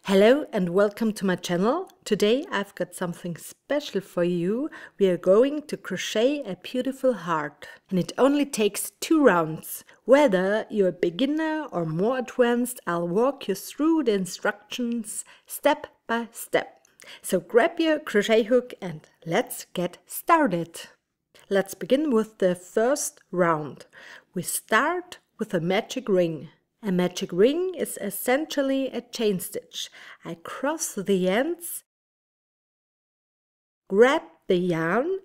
Hello and welcome to my channel. Today I've got something special for you. We are going to crochet a beautiful heart and it only takes 2 rounds. Whether you're a beginner or more advanced, I'll walk you through the instructions step by step. So grab your crochet hook and let's get started. Let's begin with the first round. We start with a magic ring. A magic ring is essentially a chain stitch. I cross the ends, grab the yarn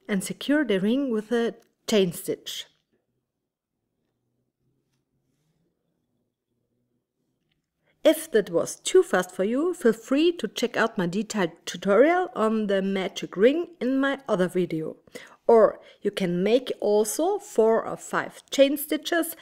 and secure the ring with a chain stitch. If that was too fast for you, feel free to check out my detailed tutorial on the magic ring in my other video. Or you can make also 4 or 5 chain stitches.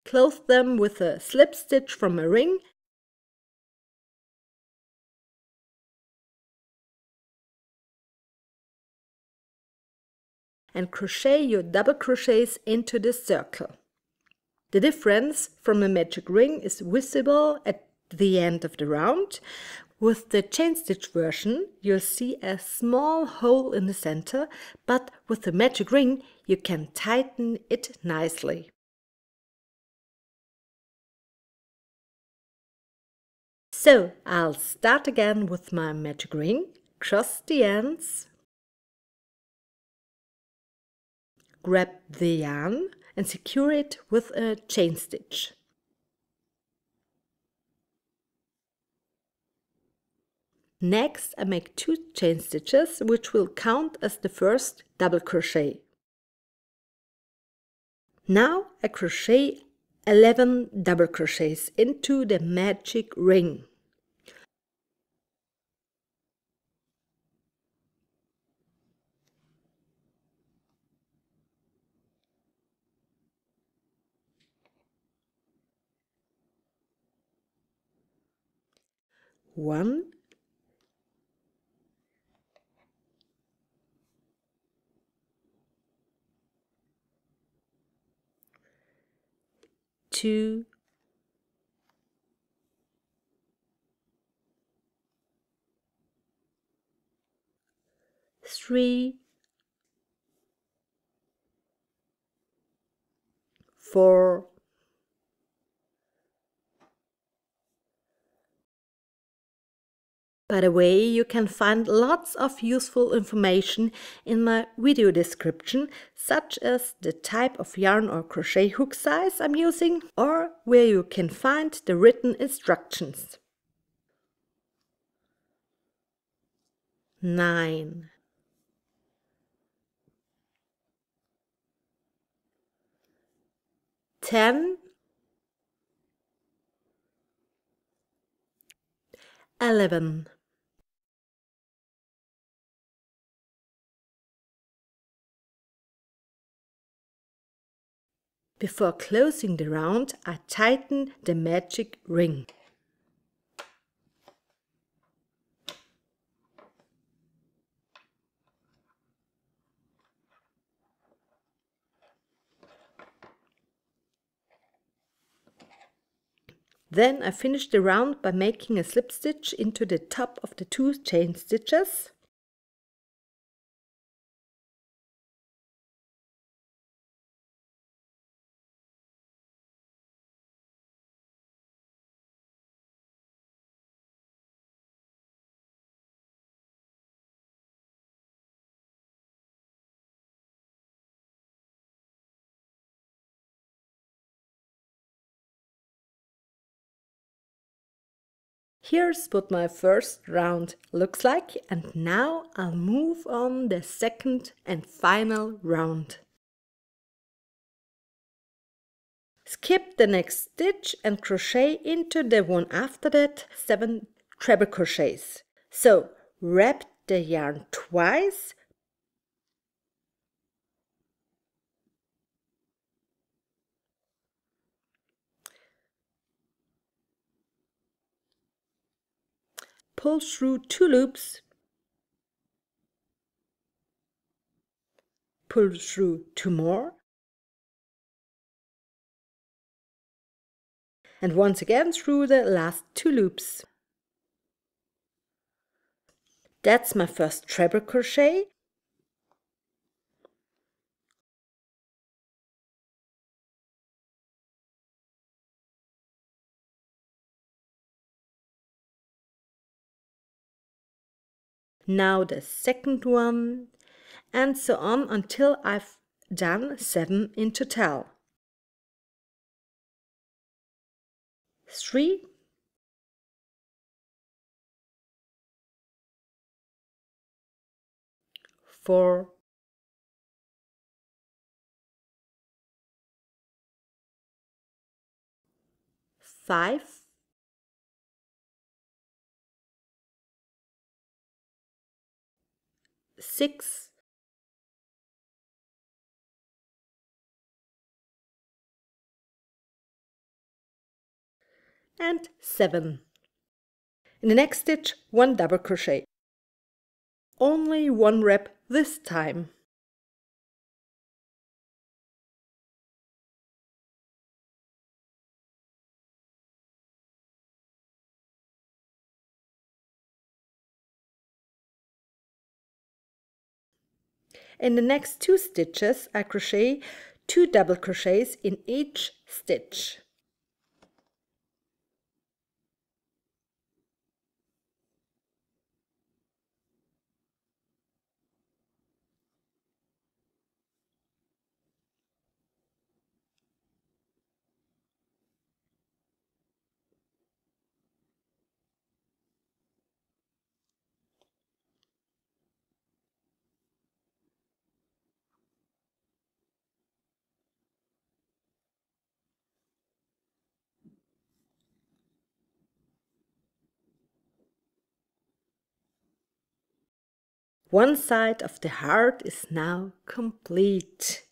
Close them with a slip stitch from a ring and crochet your double crochets into the circle. The difference from a magic ring is visible at the end of the round. With the chain stitch version, you'll see a small hole in the center, but with the magic ring, you can tighten it nicely. So I'll start again with my magic ring, cross the ends, grab the yarn and secure it with a chain stitch. Next, I make 2 chain stitches, which will count as the first double crochet. Now I crochet 11 double crochets into the magic ring. One, 2, 3, 4, 5. By the way, you can find lots of useful information in my video description, such as the type of yarn or crochet hook size I'm using, or where you can find the written instructions. 9, 10, 11. Before closing the round, I tighten the magic ring. Then I finish the round by making a slip stitch into the top of the 2 chain stitches. Here's what my first round looks like, and now I'll move on the second and final round. Skip the next stitch and crochet into the one after that 7 treble crochets. So wrap the yarn twice, pull through 2 loops, pull through 2 more, and once again through the last 2 loops. That's my first treble crochet. Now the second one, and so on until I've done 7 in total. 3, 4, 5, 6, 7. In the next stitch, 1 double crochet. Only 1 rep this time. In the next 2 stitches, I crochet 2 double crochets in each stitch. One side of the heart is now complete.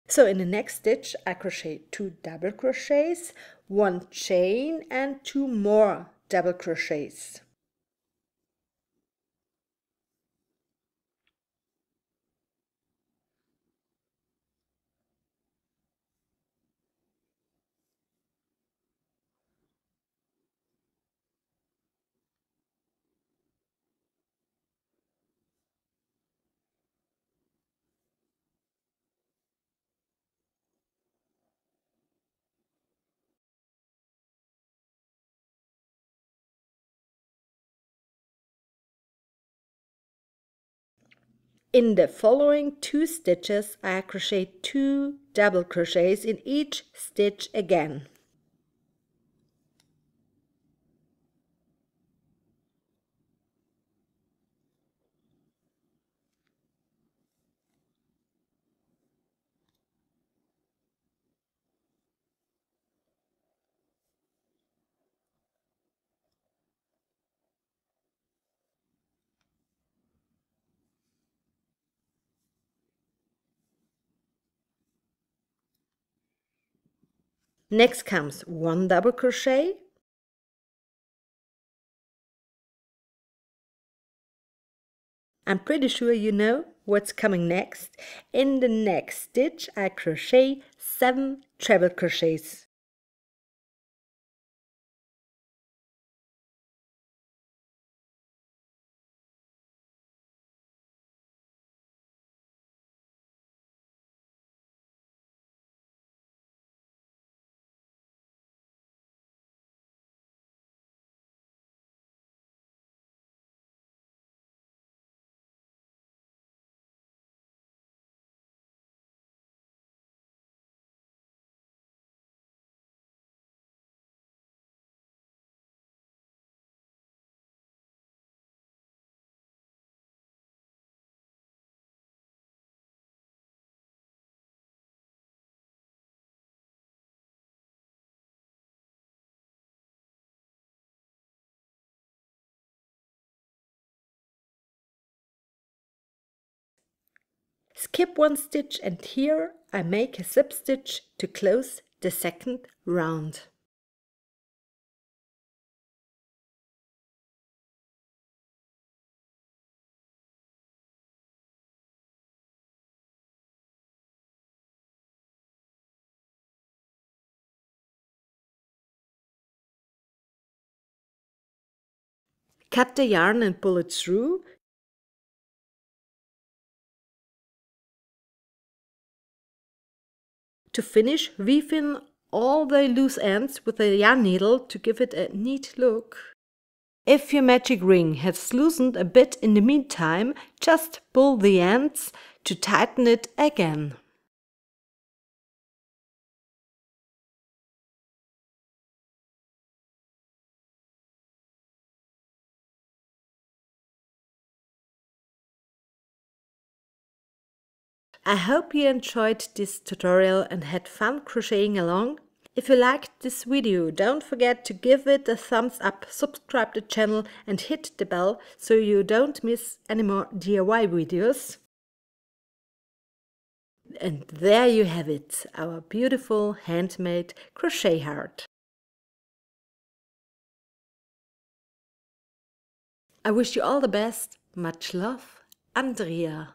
So in the next stitch, I crochet 2 double crochets, 1 chain and 2 more double crochets. In the following 2 stitches, I crochet 2 double crochets in each stitch again. Next comes 1 double crochet, I'm pretty sure you know what's coming next. In the next stitch, I crochet 7 treble crochets. skip one stitch and here I make a slip stitch to close the second round. Cut the yarn and pull it through. To finish, weave in all the loose ends with a yarn needle to give it a neat look. If your magic ring has loosened a bit in the meantime, just pull the ends to tighten it again. I hope you enjoyed this tutorial and had fun crocheting along. If you liked this video, don't forget to give it a thumbs up, subscribe to the channel and hit the bell so you don't miss any more DIY videos. And there you have it, our beautiful handmade crochet heart. I wish you all the best. Much love, Andrea.